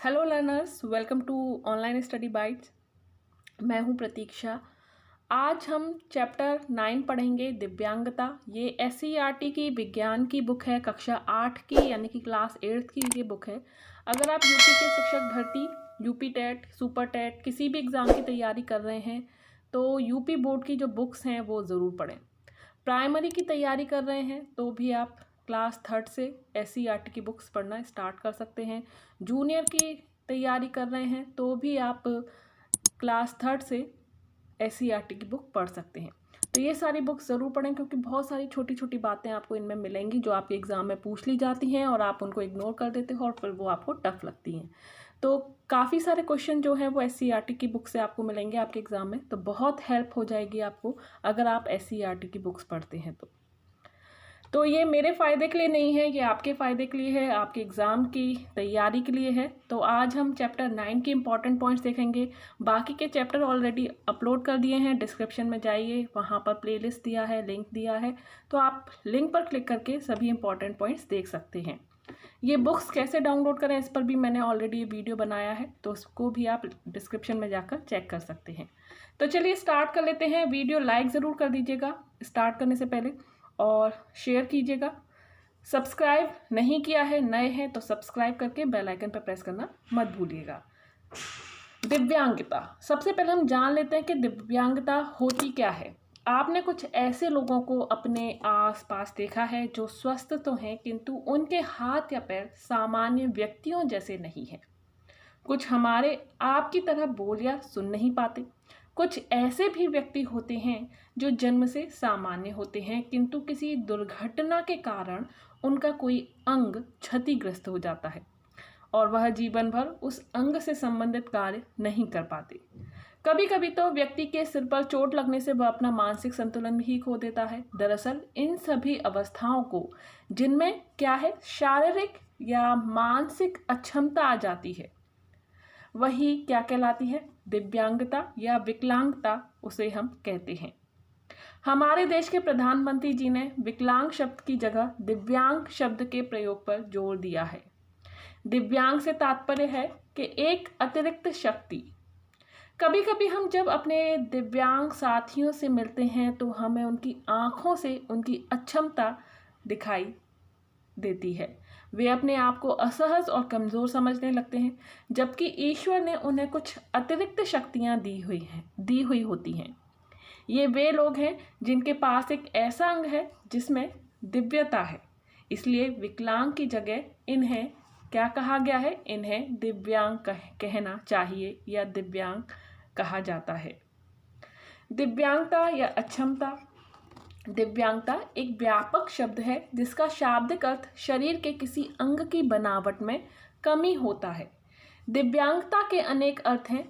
Hello learners, welcome to Online Study Bytes. मैं हूं प्रतीक्षा। आज हम चैप्टर 9 पढ़ेंगे, दिव्यांगता। ये SCERT की विज्ञान की बुक है, कक्षा 8 की यानी कि क्लास 8 की ये बुक है। अगर आप यूपी के शिक्षक भर्ती, यूपी टेट, सुपर टेट किसी भी एग्ज़ाम की तैयारी कर रहे हैं तो यूपी बोर्ड की जो बुक्स हैं वो ज़रूर पढ़ें। प्राइमरी की तैयारी कर रहे हैं तो भी आप क्लास 3 से SCERT की बुक्स पढ़ना स्टार्ट कर सकते हैं। जूनियर की तैयारी कर रहे हैं तो भी आप क्लास 3 से SCERT की बुक पढ़ सकते हैं। तो ये सारी बुक्स ज़रूर पढ़ें क्योंकि बहुत सारी छोटी छोटी बातें आपको इनमें मिलेंगी जो आपके एग्ज़ाम में पूछ ली जाती हैं और आप उनको इग्नोर कर देते हो और फिर वो आपको टफ लगती हैं। तो काफ़ी सारे क्वेश्चन जो हैं वो SCERT की बुक से आपको मिलेंगे आपके एग्ज़ाम में, तो बहुत हेल्प हो जाएगी आपको अगर आप SCERT की बुक्स पढ़ते हैं तो ये मेरे फ़ायदे के लिए नहीं है, ये आपके फ़ायदे के लिए है, आपके एग्ज़ाम की तैयारी के लिए है। तो आज हम चैप्टर 9 के इम्पॉर्टेंट पॉइंट्स देखेंगे। बाकी के चैप्टर ऑलरेडी अपलोड कर दिए हैं, डिस्क्रिप्शन में जाइए, वहाँ पर प्लेलिस्ट दिया है, लिंक दिया है, तो आप लिंक पर क्लिक करके सभी इम्पॉर्टेंट पॉइंट्स देख सकते हैं। ये बुक्स कैसे डाउनलोड करें इस पर भी मैंने ऑलरेडी वीडियो बनाया है, तो उसको भी आप डिस्क्रिप्शन में जाकर चेक कर सकते हैं। तो चलिए स्टार्ट कर लेते हैं। वीडियो लाइक ज़रूर कर दीजिएगा स्टार्ट करने से पहले और शेयर कीजिएगा। सब्सक्राइब नहीं किया है, नए हैं तो सब्सक्राइब करके बेल आइकन पर प्रेस करना मत भूलिएगा। दिव्यांगता, सबसे पहले हम जान लेते हैं कि दिव्यांगता होती क्या है। आपने कुछ ऐसे लोगों को अपने आसपास देखा है जो स्वस्थ तो हैं किंतु उनके हाथ या पैर सामान्य व्यक्तियों जैसे नहीं हैं। कुछ हमारे आपकी तरह बोल या सुन नहीं पाते। कुछ ऐसे भी व्यक्ति होते हैं जो जन्म से सामान्य होते हैं किंतु किसी दुर्घटना के कारण उनका कोई अंग क्षतिग्रस्त हो जाता है और वह जीवन भर उस अंग से संबंधित कार्य नहीं कर पाते। कभी कभी तो व्यक्ति के सिर पर चोट लगने से वह अपना मानसिक संतुलन भी खो देता है। दरअसल इन सभी अवस्थाओं को, जिनमें क्या है, शारीरिक या मानसिक अक्षमता आ जाती है, वही क्या कहलाती है, दिव्यांगता या विकलांगता उसे हम कहते हैं। हमारे देश के प्रधानमंत्री जी ने विकलांग शब्द की जगह दिव्यांग शब्द के प्रयोग पर जोर दिया है। दिव्यांग से तात्पर्य है कि एक अतिरिक्त शक्ति। कभी कभी हम जब अपने दिव्यांग साथियों से मिलते हैं तो हमें उनकी आँखों से उनकी अक्षमता दिखाई देती है। वे अपने आप को असहज और कमज़ोर समझने लगते हैं, जबकि ईश्वर ने उन्हें कुछ अतिरिक्त शक्तियाँ दी हुई होती हैं। ये वे लोग हैं जिनके पास एक ऐसा अंग है जिसमें दिव्यता है, इसलिए विकलांग की जगह इन्हें क्या कहा गया है, इन्हें दिव्यांग कहना चाहिए या दिव्यांग कहा जाता है। दिव्यांगता या अक्षमता। दिव्यांगता एक व्यापक शब्द है जिसका शाब्दिक अर्थ शरीर के किसी अंग की बनावट में कमी होता है। दिव्यांगता के अनेक अर्थ हैं।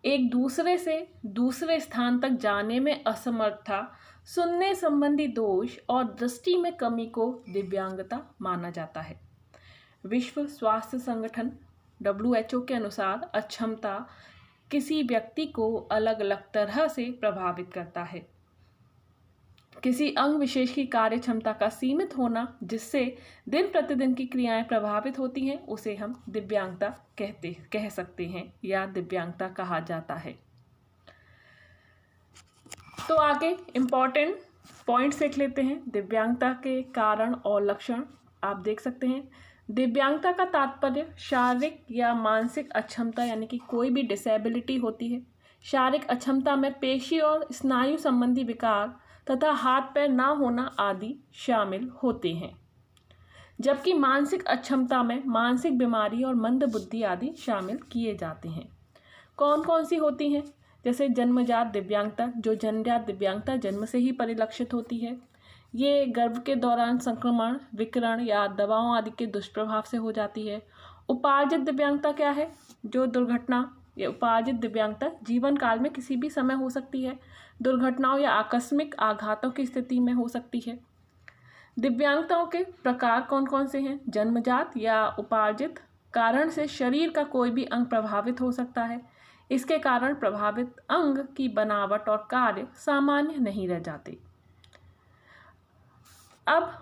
एक दूसरे से दूसरे स्थान तक जाने में असमर्थता, सुनने संबंधी दोष और दृष्टि में कमी को दिव्यांगता माना जाता है। विश्व स्वास्थ्य संगठन WHO के अनुसार अक्षमता किसी व्यक्ति को अलग अलग तरह से प्रभावित करता है। किसी अंग विशेष की कार्य क्षमता का सीमित होना, जिससे दिन प्रतिदिन की क्रियाएं प्रभावित होती हैं, उसे हम दिव्यांगता कह सकते हैं या दिव्यांगता कहा जाता है। तो आगे इम्पॉर्टेंट पॉइंट्स देख लेते हैं। दिव्यांगता के कारण और लक्षण आप देख सकते हैं। दिव्यांगता का तात्पर्य शारीरिक या मानसिक अक्षमता यानी कि कोई भी डिसेबिलिटी होती है। शारीरिक अक्षमता में पेशी और स्नायु संबंधी विकार तथा हाथ पैर ना होना आदि शामिल होते हैं, जबकि मानसिक अक्षमता में मानसिक बीमारी और मंद बुद्धि आदि शामिल किए जाते हैं। कौन कौन सी होती हैं? जैसे जन्मजात दिव्यांगता, जो जन्मजात दिव्यांगता जन्म से ही परिलक्षित होती है। ये गर्भ के दौरान संक्रमण, विकिरण या दवाओं आदि के दुष्प्रभाव से हो जाती है। उपार्जित दिव्यांगता क्या है? जो दुर्घटना या उपार्जित दिव्यांगता जीवन काल में किसी भी समय हो सकती है, दुर्घटनाओं या आकस्मिक आघातों की स्थिति में हो सकती है। दिव्यांगताओं के प्रकार कौन कौन से हैं? जन्मजात या उपार्जित कारण से शरीर का कोई भी अंग प्रभावित हो सकता है। इसके कारण प्रभावित अंग की बनावट और कार्य सामान्य नहीं रह जाते। अब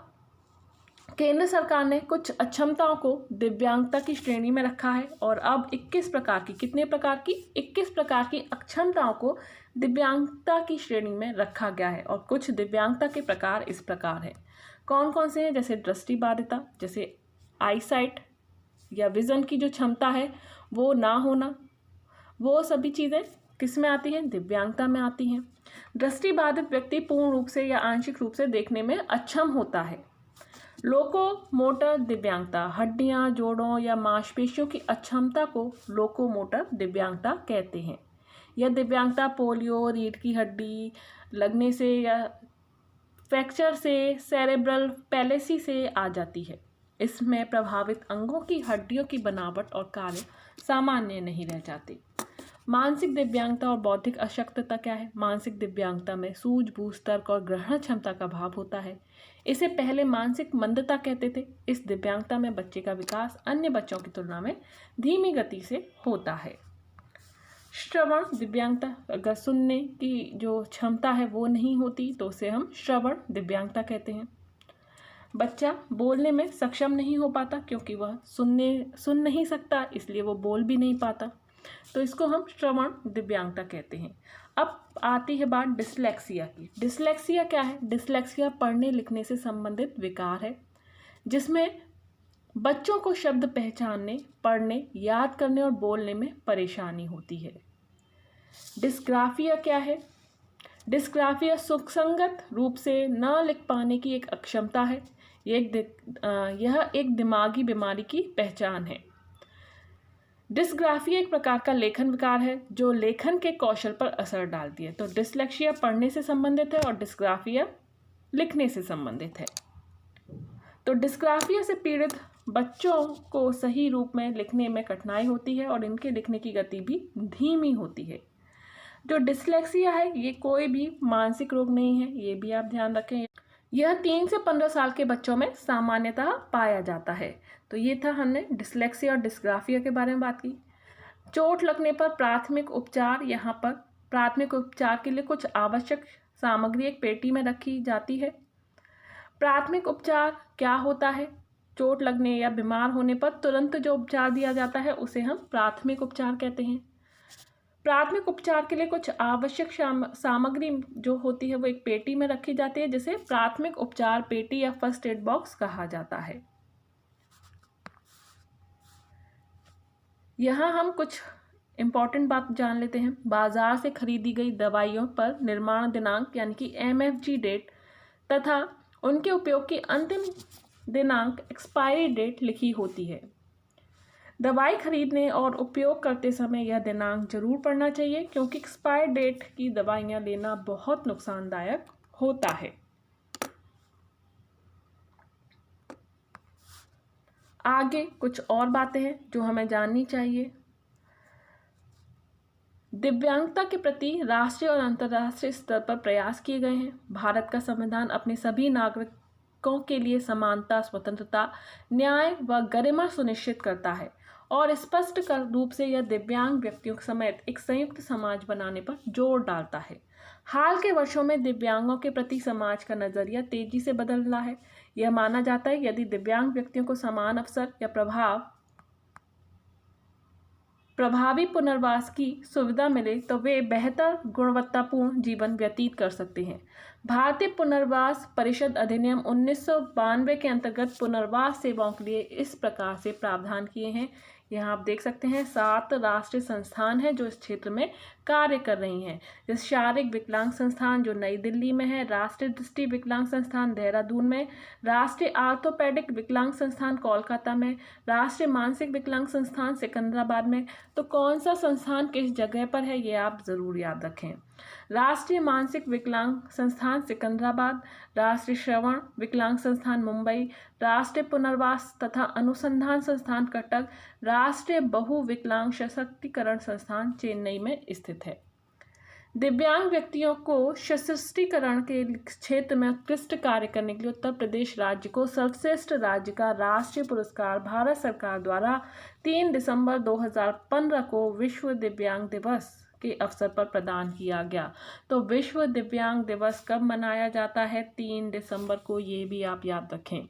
केंद्र सरकार ने कुछ अक्षमताओं को दिव्यांगता की श्रेणी में रखा है और अब 21 प्रकार की, कितने प्रकार की, 21 प्रकार की अक्षमताओं को दिव्यांगता की श्रेणी में रखा गया है। और कुछ दिव्यांगता के प्रकार इस प्रकार है। कौन कौन से हैं? जैसे दृष्टिबाधिता, जैसे आईसाइट या विजन की जो क्षमता है वो ना होना, वो सभी चीज़ें किस में आती हैं? दिव्यांगता में आती हैं। दृष्टिबाधित व्यक्ति पूर्ण रूप से या आंशिक रूप से देखने में अक्षम होता है। लोकोमोटर दिव्यांगता, हड्डियां, जोड़ों या मांसपेशियों की अक्षमता को लोकोमोटर दिव्यांगता कहते हैं। यह दिव्यांगता पोलियो, रीढ़ की हड्डी लगने से या फ्रैक्चर से, सेरेब्रल पैलेसी से आ जाती है। इसमें प्रभावित अंगों की हड्डियों की बनावट और कार्य सामान्य नहीं रह जाते। मानसिक दिव्यांगता और बौद्धिक अशक्तता क्या है? मानसिक दिव्यांगता में सूझबूझ, तर्क और ग्रहण क्षमता का अभाव होता है। इसे पहले मानसिक मंदता कहते थे। इस दिव्यांगता में बच्चे का विकास अन्य बच्चों की तुलना में धीमी गति से होता है। श्रवण दिव्यांगता, अगर सुनने की जो क्षमता है वो नहीं होती तो उसे हम श्रवण दिव्यांगता कहते हैं। बच्चा बोलने में सक्षम नहीं हो पाता क्योंकि वह सुन नहीं सकता, इसलिए वो बोल भी नहीं पाता, तो इसको हम श्रवण दिव्यांगता कहते हैं। अब आती है बात डिसलेक्सिया की। डिसलेक्सिया क्या है? डिसलेक्सिया पढ़ने लिखने से संबंधित विकार है जिसमें बच्चों को शब्द पहचानने, पढ़ने, याद करने और बोलने में परेशानी होती है। डिस्ग्राफिया क्या है? डिस्ग्राफिया सुसंगत रूप से न लिख पाने की एक अक्षमता है। यह एक दिमागी बीमारी की पहचान है। डिस्ग्राफिया एक प्रकार का लेखन विकार है जो लेखन के कौशल पर असर डालती है। तो डिसलेक्सिया पढ़ने से संबंधित है और डिस्ग्राफिया लिखने से संबंधित है। तो डिस्ग्राफिया से पीड़ित बच्चों को सही रूप में लिखने में कठिनाई होती है और इनके लिखने की गति भी धीमी होती है। जो डिसलेक्सिया है ये कोई भी मानसिक रोग नहीं है, ये भी आप ध्यान रखें। यह 3 से 15 साल के बच्चों में सामान्यतः पाया जाता है। तो ये था, हमने डिसलेक्सिया और डिस्ग्राफिया के बारे में बात की। चोट लगने पर प्राथमिक उपचार, यहाँ पर प्राथमिक उपचार के लिए कुछ आवश्यक सामग्री एक पेटी में रखी जाती है। प्राथमिक उपचार क्या होता है? चोट लगने या बीमार होने पर तुरंत जो उपचार दिया जाता है उसे हम प्राथमिक उपचार कहते हैं। प्राथमिक उपचार के लिए कुछ आवश्यक सामग्री जो होती है वो एक पेटी में रखी जाती है जिसे प्राथमिक उपचार पेटी या फर्स्ट एड बॉक्स कहा जाता है। यहाँ हम कुछ इम्पॉर्टेंट बात जान लेते हैं। बाजार से खरीदी गई दवाइयों पर निर्माण दिनांक यानी कि MFG डेट तथा उनके उपयोग की अंतिम दिनांक एक्सपायरी डेट लिखी होती है। दवाई खरीदने और उपयोग करते समय यह दिनांक जरूर पढ़ना चाहिए क्योंकि एक्सपायर डेट की दवाइयाँ लेना बहुत नुकसानदायक होता है। आगे कुछ और बातें हैं जो हमें जाननी चाहिए। दिव्यांगता के प्रति राष्ट्रीय और अंतर्राष्ट्रीय स्तर पर प्रयास किए गए हैं। भारत का संविधान अपने सभी नागरिकों के लिए समानता, स्वतंत्रता, न्याय व गरिमा सुनिश्चित करता है और स्पष्ट रूप से यह दिव्यांग व्यक्तियों समेत एक संयुक्त समाज बनाने पर जोर डालता है। हाल के वर्षों में दिव्यांगों के प्रति समाज का नजरिया तेजी से बदल रहा है। यह माना जाता है यदि दिव्यांग व्यक्तियों को समान अवसर या प्रभावी पुनर्वास की सुविधा मिले तो वे बेहतर गुणवत्तापूर्ण जीवन व्यतीत कर सकते हैं। भारतीय पुनर्वास परिषद अधिनियम 1992 के अंतर्गत पुनर्वास सेवाओं के लिए इस प्रकार से प्रावधान किए हैं। यहाँ आप देख सकते हैं 7 राष्ट्रीय संस्थान हैं जो इस क्षेत्र में कार्य कर रही हैं। जैसे शारीरिक विकलांग संस्थान जो नई दिल्ली में है, राष्ट्रीय दृष्टि विकलांग संस्थान देहरादून में, राष्ट्रीय आर्थोपेडिक विकलांग संस्थान कोलकाता में, राष्ट्रीय मानसिक विकलांग संस्थान सिकंदराबाद में। तो कौन सा संस्थान किस जगह पर है ये आप ज़रूर याद रखें। राष्ट्रीय मानसिक विकलांग संस्थान सिकंदराबाद, राष्ट्रीय श्रवण विकलांग संस्थान मुंबई, राष्ट्रीय पुनर्वास तथा अनुसंधान संस्थान कटक, राष्ट्रीय बहु विकलांग सशक्तिकरण संस्थान चेन्नई में स्थित है। दिव्यांग व्यक्तियों को सशक्तिकरण के क्षेत्र में उत्कृष्ट कार्य करने के लिए उत्तर प्रदेश राज्य को सर्वश्रेष्ठ राज्य का राष्ट्रीय पुरस्कार भारत सरकार द्वारा 3 दिसंबर 2015 को विश्व दिव्यांग दिवस के अवसर पर प्रदान किया गया। तो विश्व दिव्यांग दिवस कब मनाया जाता है? 3 दिसंबर को, ये भी आप याद रखें।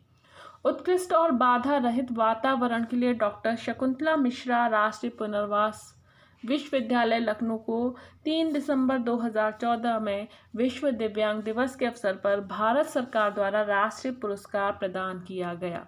उत्कृष्ट और बाधा रहित वातावरण के लिए डॉक्टर शकुंतला मिश्रा राष्ट्रीय पुनर्वास विश्वविद्यालय लखनऊ को 3 दिसंबर 2014 में विश्व दिव्यांग दिवस के अवसर पर भारत सरकार द्वारा राष्ट्रीय पुरस्कार प्रदान किया गया।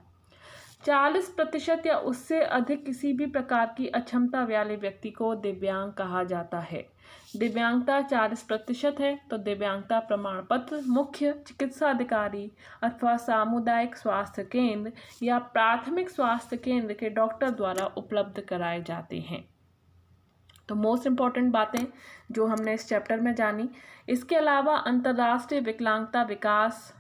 40% या उससे अधिक किसी भी प्रकार की अक्षमता वाले व्यक्ति को दिव्यांग कहा जाता है। दिव्यांगता 40% है तो दिव्यांगता प्रमाण पत्र मुख्य चिकित्सा अधिकारी अथवा सामुदायिक स्वास्थ्य केंद्र या प्राथमिक स्वास्थ्य केंद्र के डॉक्टर द्वारा उपलब्ध कराए जाते हैं। तो मोस्ट इम्पॉर्टेंट बातें जो हमने इस चैप्टर में जानी। इसके अलावा अंतर्राष्ट्रीय विकलांगता विकास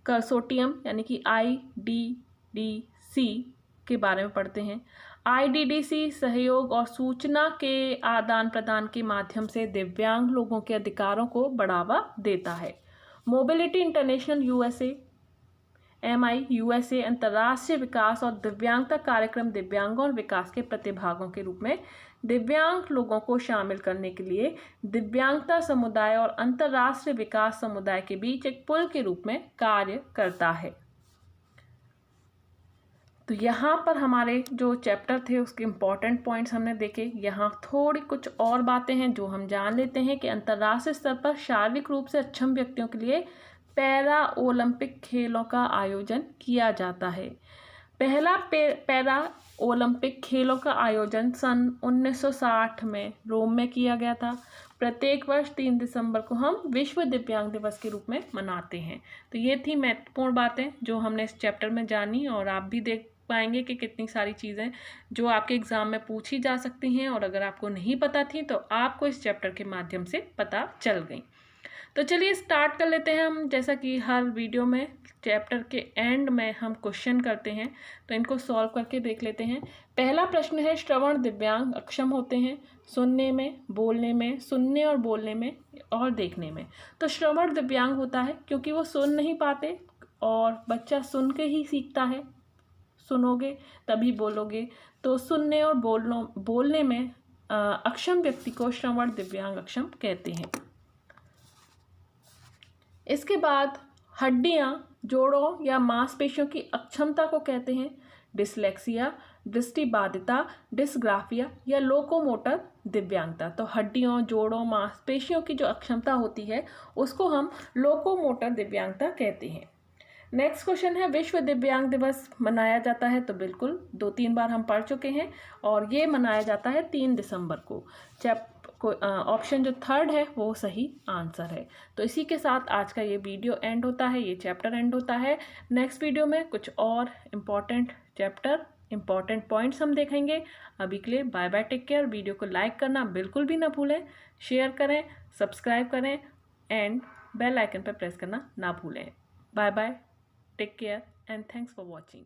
कंसोर्टियम यानी कि IDDC के बारे में पढ़ते हैं। IDDC सहयोग और सूचना के आदान प्रदान के माध्यम से दिव्यांग लोगों के अधिकारों को बढ़ावा देता है। मोबिलिटी इंटरनेशनल MI USA अंतर्राष्ट्रीय विकास और दिव्यांगता कार्यक्रम दिव्यांगों और विकास के प्रतिभागों के रूप में दिव्यांग लोगों को शामिल करने के लिए दिव्यांगता समुदाय और अंतर्राष्ट्रीय विकास समुदाय के बीच एक पुल के रूप में कार्य करता है। तो यहाँ पर हमारे जो चैप्टर थे उसके इम्पॉर्टेंट पॉइंट्स हमने देखे। यहाँ थोड़ी कुछ और बातें हैं जो हम जान लेते हैं कि अंतर्राष्ट्रीय स्तर पर शारीरिक रूप से अक्षम व्यक्तियों के लिए पैरा ओलंपिक खेलों का आयोजन किया जाता है। पहला पैरा ओलंपिक खेलों का आयोजन सन 1960 में रोम में किया गया था। प्रत्येक वर्ष 3 दिसंबर को हम विश्व दिव्यांग दिवस के रूप में मनाते हैं। तो ये थी महत्वपूर्ण बातें जो हमने इस चैप्टर में जानी, और आप भी देख पाएंगे कि कितनी सारी चीज़ें जो आपके एग्ज़ाम में पूछी जा सकती हैं, और अगर आपको नहीं पता थी तो आपको इस चैप्टर के माध्यम से पता चल गई। तो चलिए स्टार्ट कर लेते हैं हम। जैसा कि हर वीडियो में चैप्टर के एंड में हम क्वेश्चन करते हैं, तो इनको सॉल्व करके देख लेते हैं। पहला प्रश्न है, श्रवण दिव्यांग अक्षम होते हैं सुनने में, बोलने में, सुनने और बोलने में और देखने में। तो श्रवण दिव्यांग होता है क्योंकि वो सुन नहीं पाते, और बच्चा सुन के ही सीखता है, सुनोगे तभी बोलोगे। तो सुनने और बोलने में अक्षम व्यक्ति को श्रवण दिव्यांग अक्षम कहते हैं। इसके बाद हड्डियां, जोड़ों या मांसपेशियों की अक्षमता को कहते हैं डिसलेक्सिया, दृष्टिबाधिता, डिस्ग्राफिया या लोकोमोटर दिव्यांगता। तो हड्डियों, जोड़ों, मांसपेशियों की जो अक्षमता होती है उसको हम लोकोमोटर दिव्यांगता कहते हैं। नेक्स्ट क्वेश्चन है, विश्व दिव्यांग दिवस मनाया जाता है? तो बिल्कुल 2-3 बार हम पढ़ चुके हैं, और ये मनाया जाता है 3 दिसंबर को। ऑप्शन जो 3rd है वो सही आंसर है। तो इसी के साथ आज का ये वीडियो एंड होता है, ये चैप्टर एंड होता है। नेक्स्ट वीडियो में कुछ और इम्पॉर्टेंट पॉइंट्स हम देखेंगे। अभी के लिए bye bye, take care. Video को लाइक करना बिल्कुल भी ना भूलें, शेयर करें, सब्सक्राइब करें एंड बेल आइकन पर प्रेस करना ना भूलें। Bye bye, take care and thanks for watching.